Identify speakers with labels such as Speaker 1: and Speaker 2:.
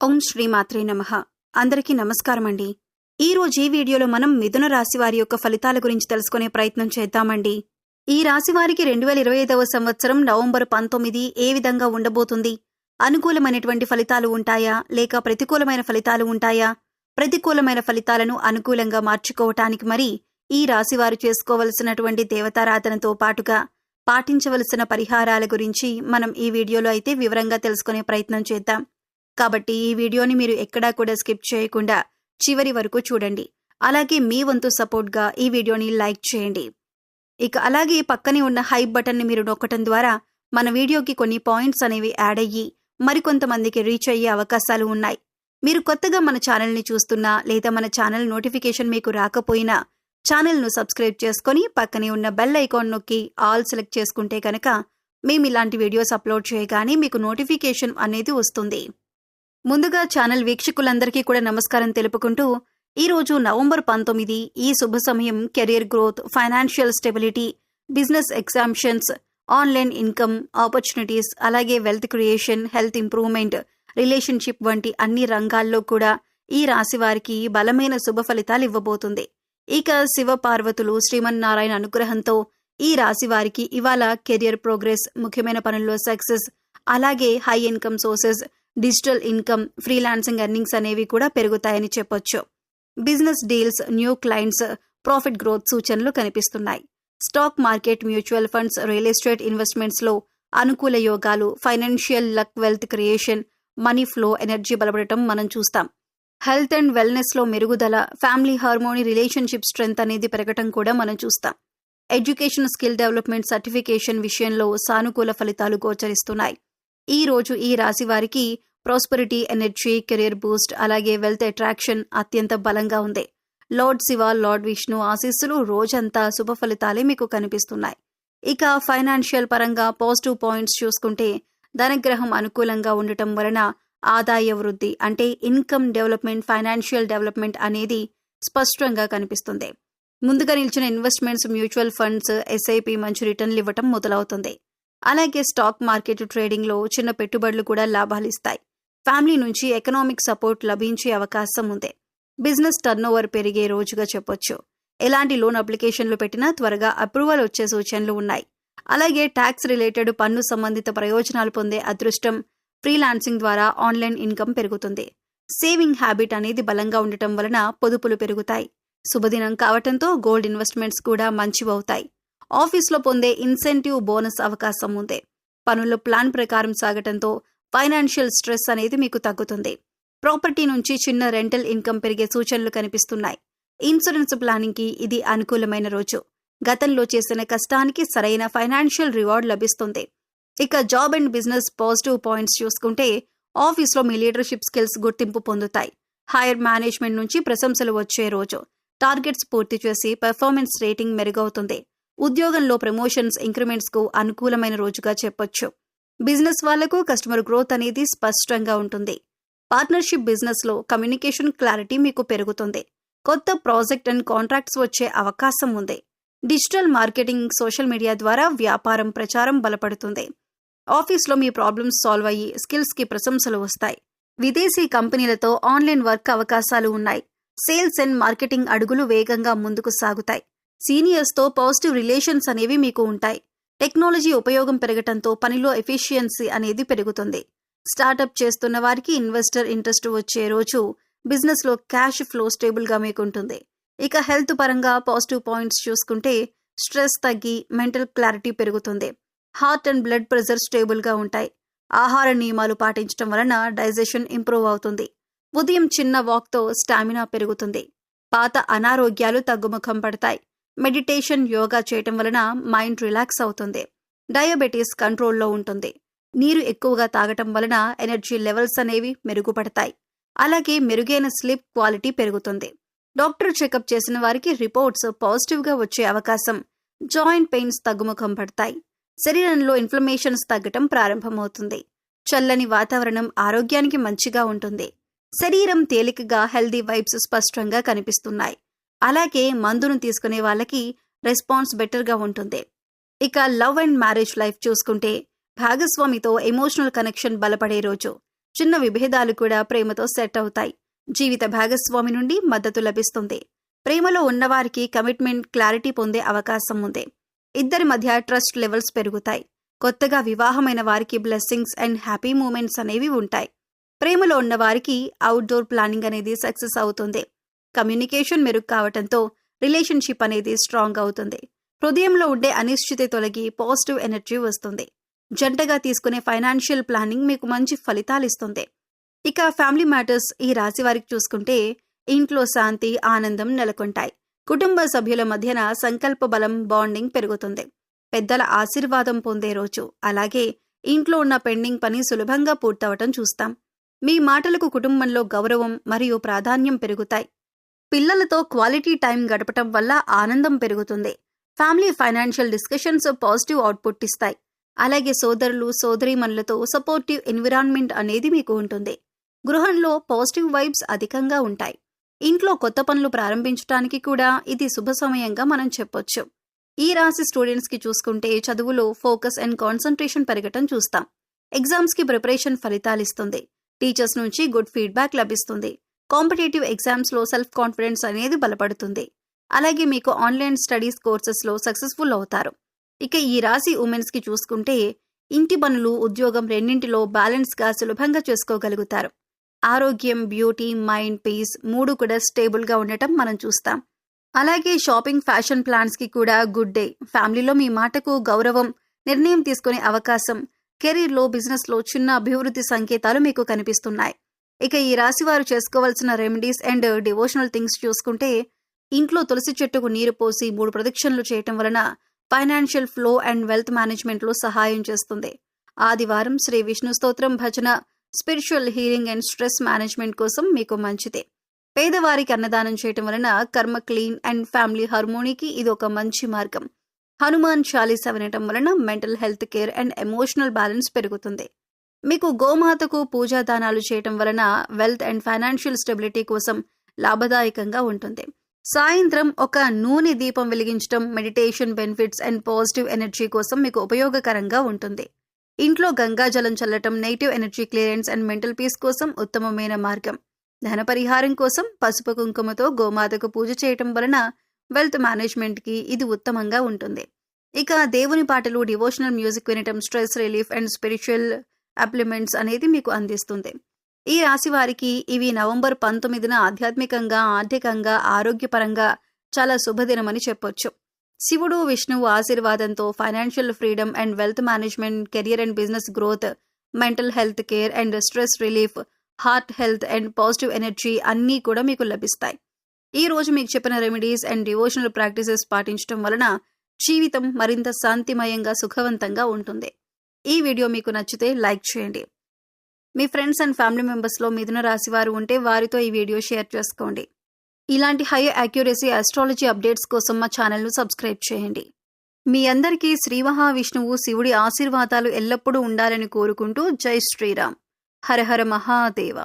Speaker 1: ఓం శ్రీ మాత్రే నమః. అందరికీ నమస్కారం అండి. ఈ రోజు ఈ వీడియోలో మనం మిథున రాశి వారి యొక్క ఫలితాల గురించి తెలుసుకునే ప్రయత్నం చేద్దామండి. ఈ రాశి వారికి 2025వ సంవత్సరం నవంబర్ 19 ఏ విధంగా ఉండబోతుంది? అనుకూలమైనటువంటి ఫలితాలు ఉంటాయా లేక ప్రతికూలమైన ఫలితాలు ఉంటాయా? ప్రతికూలమైన ఫలితాలను అనుకూలంగా మార్చుకోవటానికి మరి ఈ రాశి వారు చేసుకోవలసినటువంటి దేవతారాధనతో పాటుగా పాటించవలసిన పరిహారాల గురించి మనం ఈ వీడియోలో అయితే వివరంగా తెలుసుకునే ప్రయత్నం చేద్దాం. కాబట్టి ఈ వీడియోని మీరు ఎక్కడా కూడా స్కిప్ చేయకుండా చివరి వరకు చూడండి. అలాగే మీ వంతు సపోర్ట్గా ఈ వీడియోని లైక్ చేయండి. ఇక అలాగే పక్కనే ఉన్న హైప్ బటన్ని మీరు నొక్కటం ద్వారా మన వీడియోకి కొన్ని పాయింట్స్ అనేవి యాడ్ అయ్యి మరికొంతమందికి రీచ్ అయ్యే అవకాశాలు ఉన్నాయి. మీరు కొత్తగా మన ఛానల్ని చూస్తున్నా లేదా మన ఛానల్ నోటిఫికేషన్ మీకు రాకపోయినా ఛానల్ను సబ్స్క్రైబ్ చేసుకొని పక్కనే ఉన్న బెల్ ఐకాన్ నొక్కి ఆల్ సెలెక్ట్ చేసుకుంటే కనుక మేము ఇలాంటి వీడియోస్ అప్లోడ్ చేయగానే మీకు నోటిఫికేషన్ అనేది వస్తుంది. ముందుగా ఛానల్ వీక్షకులందరికీ కూడా నమస్కారం తెలుపుకుంటూ ఈరోజు నవంబర్ 19 ఈ శుభ సమయం career growth, financial stability, business expansions, online income opportunities, అలాగే wealth creation, health improvement, relationship వంటి అన్ని రంగాల్లో కూడా ఈ రాశి వారికి బలమైన శుభ ఫలితాలు ఇవ్వబోతుంది. ఇక శివ పార్వతులు శ్రీమన్నారాయణ అనుగ్రహంతో ఈ రాశి వారికి ఇవాళ కెరియర్ ప్రోగ్రెస్, ముఖ్యమైన పనుల్లో సక్సెస్, అలాగే high income sources, digital income, freelancing earnings అనేవి కూడా పెరుగుతాయని చెప్పొచ్చు. Business deals, new clients, profit growth సూచనలు కనిపిస్తున్నాయి. Stock market, mutual funds, real estate investments లో అనుకూల యోగాలు, financial luck, wealth creation, money flow, energy బలపడటం మనం చూస్తాం. హెల్త్ అండ్ వెల్నెస్ లో మెరుగుదల, ఫ్యామిలీ హార్మోనీ, రిలేషన్షిప్ స్ట్రెంగ్త్ అనేది పెరగటం కూడా మనం చూస్తాం. ఎడ్యుకేషన్, స్కిల్ డెవలప్మెంట్, సర్టిఫికేషన్ విషయంలో సానుకూల ఫలితాలు గోచరిస్తున్నాయి. ఈ రోజు ఈ రాశి వారికి ప్రాస్పరిటీ, ఎనర్జీ, కెరీర్ బూస్ట్, అలాగే వెల్త్ అట్రాక్షన్ అత్యంత బలంగా ఉంది. లార్డ్ శివ, లార్డ్ విష్ణు ఆశీస్సులు రోజంతా శుభ ఫలితాలే మీకు కనిపిస్తున్నాయి. ఇక ఫైనాన్షియల్ పరంగా పాజిటివ్ పాయింట్స్ చూసుకుంటే ధనగ్రహం అనుకూలంగా ఉండటం వలన ఆదాయ వృద్ధి అంటే ఇన్కమ్ డెవలప్మెంట్, ఫైనాన్షియల్ డెవలప్మెంట్ అనేది స్పష్టంగా కనిపిస్తుంది. ముందుగా నిలిచిన ఇన్వెస్ట్మెంట్స్, మ్యూచువల్ ఫండ్స్, ఎస్ఐపి మంచి రిటర్న్లు ఇవ్వటం మొదలవుతుంది. అలాగే స్టాక్ మార్కెట్ ట్రేడింగ్ లో చిన్న పెట్టుబడులు కూడా లాభాలు ఇస్తాయి. ఫ్యామిలీ నుంచి ఎకనామిక్ సపోర్ట్ లభించే అవకాశం ఉంది. బిజినెస్ టర్న్ ఓవర్ పెరిగే రోజుగా చెప్పొచ్చు. ఎలాంటి లోన్ అప్లికేషన్లు పెట్టినా త్వరగా అప్రూవల్ వచ్చే సూచనలు ఉన్నాయి. అలాగే ట్యాక్స్ రిలేటెడ్, పన్ను సంబంధిత ప్రయోజనాలు పొందే అదృష్టం, ఫ్రీలాన్సింగ్ ద్వారా ఆన్లైన్ ఇన్కమ్ పెరుగుతుంది. సేవింగ్ హ్యాబిట్ అనేది బలంగా ఉండటం వలన పొదుపులు పెరుగుతాయి. శుభదినం కావటంతో గోల్డ్ ఇన్వెస్ట్మెంట్స్ కూడా మంచివవుతాయి. ఆఫీస్లో పొందే ఇన్సెంటివ్, బోనస్ అవకాశం ఉంది. పనుల్లో ప్లాన్ ప్రకారం సాగటంతో ఫైనాన్షియల్ స్ట్రెస్ అనేది మీకు తగ్గుతుంది. ప్రాపర్టీ నుంచి చిన్న రెంటల్ ఇన్కమ్ పెరిగే సూచనలు కనిపిస్తున్నాయి. ఇన్సూరెన్స్ ప్లానింగ్ కి ఇది అనుకూలమైన రోజు. గతంలో చేసిన కష్టానికి సరైన ఫైనాన్షియల్ రివార్డ్ లభిస్తుంది. ఇక job and business positive points చూసుకుంటే ఆఫీస్లో మీ లీడర్షిప్ స్కిల్స్ గుర్తింపు పొందుతాయి. హైయర్ మేనేజ్మెంట్ నుంచి ప్రశంసలు వచ్చే రోజు. టార్గెట్స్ పూర్తి చేసి పెర్ఫార్మెన్స్ రేటింగ్ మెరుగవుతుంది. ఉద్యోగంలో ప్రమోషన్స్, ఇంక్రిమెంట్స్ కు అనుకూలమైన రోజుగా చెప్పొచ్చు. బిజినెస్ వాళ్లకు కస్టమర్ గ్రోత్ అనేది స్పష్టంగా ఉంటుంది. పార్ట్నర్షిప్ బిజినెస్ లో కమ్యూనికేషన్ క్లారిటీ మీకు పెరుగుతుంది. కొత్త ప్రాజెక్ట్ అండ్ కాంట్రాక్ట్స్ వచ్చే అవకాశం ఉంది. డిజిటల్ మార్కెటింగ్, సోషల్ మీడియా ద్వారా వ్యాపారం ప్రచారం బలపడుతుంది. ఆఫీస్లో మీ ప్రాబ్లమ్స్ సాల్వ్ అయ్యి స్కిల్స్ కి ప్రశంసలు వస్తాయి. విదేశీ కంపెనీలతో ఆన్లైన్ వర్క్ అవకాశాలు ఉన్నాయి. సేల్స్ అండ్ మార్కెటింగ్ అడుగులు వేగంగా ముందుకు సాగుతాయి. సీనియర్స్ తో పాజిటివ్ రిలేషన్స్ అనేవి మీకు ఉంటాయి. టెక్నాలజీ ఉపయోగం పెరగటంతో పనిలో ఎఫిషియన్సీ అనేది పెరుగుతుంది. స్టార్టప్ చేస్తున్న వారికి ఇన్వెస్టర్ ఇంట్రెస్ట్ వచ్చే రోజు. బిజినెస్ లో క్యాష్ ఫ్లో స్టేబుల్ గా మీకు ఉంటుంది. ఇక హెల్త్ పరంగా పాజిటివ్ పాయింట్స్ చూసుకుంటే స్ట్రెస్ తగ్గి మెంటల్ క్లారిటీ పెరుగుతుంది. Heart and blood pressure stable గా ఉంటాయి. ఆహార నియమాలు పాటించడం వలన డైజెషన్ ఇంప్రూవ్ అవుతుంది. ఉదయం చిన్న వాక్ తో స్టామినా పెరుగుతుంది. పాత అనారోగ్యాలు తగ్గుముఖం పడతాయి. మెడిటేషన్, యోగా చేయటం వలన మైండ్ రిలాక్స్ అవుతుంది. డయాబెటీస్ కంట్రోల్లో ఉంటుంది. నీరు ఎక్కువగా తాగటం వలన ఎనర్జీ లెవెల్స్ అనేవి మెరుగుపడతాయి. అలాగే మెరుగైన స్లీప్ క్వాలిటీ పెరుగుతుంది. డాక్టర్ చెకప్ చేసిన వారికి రిపోర్ట్స్ పాజిటివ్ గా వచ్చే అవకాశం. జాయింట్ పెయిన్స్ తగ్గుముఖం పడతాయి. శరీరంలో ఇన్ఫ్లమేషన్స్ తగ్గటం ప్రారంభమవుతుంది. చల్లని వాతావరణం ఆరోగ్యానికి మంచిగా ఉంటుంది. శరీరం తేలికగా, హెల్దీ వైబ్స్ స్పష్టంగా కనిపిస్తున్నాయి. అలాగే మందును తీసుకునే వాళ్ళకి రెస్పాన్స్ బెటర్గా ఉంటుంది. ఇక లవ్ అండ్ మ్యారేజ్ లైఫ్ చూసుకుంటే భాగస్వామితో ఎమోషనల్ కనెక్షన్ బలపడే రోజు. చిన్న విభేదాలు కూడా ప్రేమతో సెట్ అవుతాయి. జీవిత భాగస్వామి నుండి మద్దతు లభిస్తుంది. ప్రేమలో ఉన్నవారికి కమిట్మెంట్ క్లారిటీ పొందే అవకాశం ఉంది. ఇద్దరి మధ్య ట్రస్ట్ లెవెల్స్ పెరుగుతాయి. కొత్తగా వివాహమైన వారికి బ్లెస్సింగ్స్ అండ్ హ్యాపీ మూమెంట్స్ అనేవి ఉంటాయి. ప్రేమలో ఉన్న వారికి అవుట్డోర్ ప్లానింగ్ అనేది సక్సెస్ అవుతుంది. కమ్యూనికేషన్ మెరుగు కావటంతో రిలేషన్షిప్ అనేది స్ట్రాంగ్ అవుతుంది. హృదయంలో ఉండే అనిశ్చితి తొలగి పాజిటివ్ ఎనర్జీ వస్తుంది. జంటగా తీసుకునే ఫైనాన్షియల్ ప్లానింగ్ మీకు మంచి ఫలితాలు ఇస్తుంది. ఇక ఫ్యామిలీ మ్యాటర్స్ ఈ రాశి వారికి చూసుకుంటే ఇంట్లో శాంతి, ఆనందం నెలకొంటాయి. కుటుంబ సభ్యుల మధ్యన సంకల్ప బలం, బాండింగ్ పెరుగుతుంది. పెద్దల ఆశీర్వాదం పొందే రోజు. అలాగే ఇంట్లో ఉన్న పెండింగ్ పని సులభంగా పూర్తవటం చూస్తాం. మీ మాటలకు కుటుంబంలో గౌరవం మరియు ప్రాధాన్యం పెరుగుతాయి. పిల్లలతో క్వాలిటీ టైం గడపటం వల్ల ఆనందం పెరుగుతుంది. Family financial discussions positive output ఇస్తాయి. అలాగే సోదరులు, సోదరీమణులతో సపోర్టివ్ ఎన్విరాన్మెంట్ అనేది మీకు ఉంటుంది. గృహంలో పాజిటివ్ వైబ్స్ అధికంగా ఉంటాయి. ఇంట్లో కొత్త పనులు ప్రారంభించడానికి కూడా ఇది శుభ సమయంగా మనం చెప్పొచ్చు. ఈ రాశి స్టూడెంట్స్ కి చూసుకుంటే చదువులో ఫోకస్ అండ్ కాన్సంట్రేషన్ పెరగటం చూస్తాం. ఎగ్జామ్స్ కి ప్రిపరేషన్ ఫలితాలిస్తుంది. టీచర్స్ నుంచి గుడ్ ఫీడ్బ్యాక్ లభిస్తుంది. కాంపిటేటివ్ ఎగ్జామ్స్ లో సెల్ఫ్ కాన్ఫిడెన్స్ అనేది బలపడుతుంది. అలాగే మీకు ఆన్లైన్ స్టడీస్ కోర్సెస్ లో సక్సెస్ఫుల్ అవుతారు. ఇక ఈ రాశి ఉమెన్స్ కి చూసుకుంటే ఇంటి పనులు, ఉద్యోగం రెండింటిలో బ్యాలెన్స్ గా సులభంగా చేసుకోగలుగుతారు. ఆరోగ్యం, బ్యూటీ, మైండ్, పీస్ మూడు కూడా స్టేబుల్ గా ఉండటం మనం చూస్తాం. అలాగే షాపింగ్, ఫ్యాషన్ ప్లాన్స్ కి కూడా గుడ్ డే. ఫ్యామిలీలో మీ మాటకు గౌరవం, నిర్ణయం తీసుకునే అవకాశం, కెరీర్ లో, బిజినెస్ లో చిన్న అభివృద్ధి సంకేతాలు మీకు కనిపిస్తున్నాయి. ఇక ఈ రాశి వారు చేసుకోవాల్సిన రెమెడీస్ అండ్ డివోషనల్ థింగ్స్ చూసుకుంటే ఇంట్లో తులసి చెట్టుకు నీరు పోసి 3 ప్రదక్షిణలు చేయటం వలన financial flow and wealth management లో సహాయం చేస్తుంది. ఆదివారం శ్రీ విష్ణు స్తోత్రం, భజన, spiritual healing and stress management కోసం మీకు మంచిదే. పేదవారికి అన్నదానం చేయటం వలన కర్మ క్లీన్ అండ్ ఫ్యామిలీ హార్మోనీకి ఇది ఒక మంచి మార్గం. హనుమాన్ చాలీసా వినటం వలన mental health care and emotional balance పెరుగుతుంది. మీకు గోమాతకు పూజా దానాలు చేయటం వలన వెల్త్ అండ్ ఫైనాన్షియల్ స్టెబిలిటీ కోసం లాభదాయకంగా ఉంటుంది. సాయంత్రం ఒక నూనె దీపం వెలిగించడం meditation benefits and positive energy కోసం మీకు ఉపయోగకరంగా ఉంటుంది. ఇంట్లో గంగాజలం చల్లటం negative energy clearance and mental peace కోసం ఉత్తమమైన మార్గం. ధన పరిహారం కోసం పసుపు కుంకుమతో గోమాతకు పూజ చేయటం వలన వెల్త్ మేనేజ్మెంట్ కి ఇది ఉత్తమంగా ఉంటుంది. ఇక దేవుని పాటలు, డివోషనల్ మ్యూజిక్ వినటం స్ట్రెస్ రిలీఫ్ అండ్ స్పిరిచువల్ అప్లిమెంట్స్ అనేది మీకు అందిస్తుంది. ఈ రాశి వారికి ఇవి నవంబర్ 19న ఆధ్యాత్మికంగా, ఆర్థికంగా, ఆరోగ్యపరంగా చాలా శుభదినమని చెప్పొచ్చు. శివుడు, విష్ణువు ఆశీర్వాదంతో financial freedom and wealth management, career and business growth, mental health care and stress relief, heart health and positive energy అన్నీ కూడా మీకు లభిస్తాయి. ఈ రోజు మీకు చెప్పిన రెమెడీస్ అండ్ డివోషనల్ ప్రాక్టీసెస్ పాటించడం వలన జీవితం మరింత శాంతిమయంగా, సుఖవంతంగా ఉంటుంది. ఈ వీడియో మీకు నచ్చితే లైక్ చేయండి. మీ ఫ్రెండ్స్ అండ్ ఫ్యామిలీ మెంబర్స్లో మిథున రాశి వారు ఉంటే వారితో ఈ వీడియో షేర్ చేసుకోండి. ఇలాంటి హై యాక్యురసీ ఆస్ట్రాలజీ అప్డేట్స్ కోసం మా ఛానల్ను సబ్స్క్రైబ్ చేయండి. మీ అందరికీ శ్రీ మహావిష్ణువు, శివుడి ఆశీర్వాదాలు ఎల్లప్పుడూ ఉండాలని కోరుకుంటూ జై శ్రీరామ్. హర హర మహాదేవ.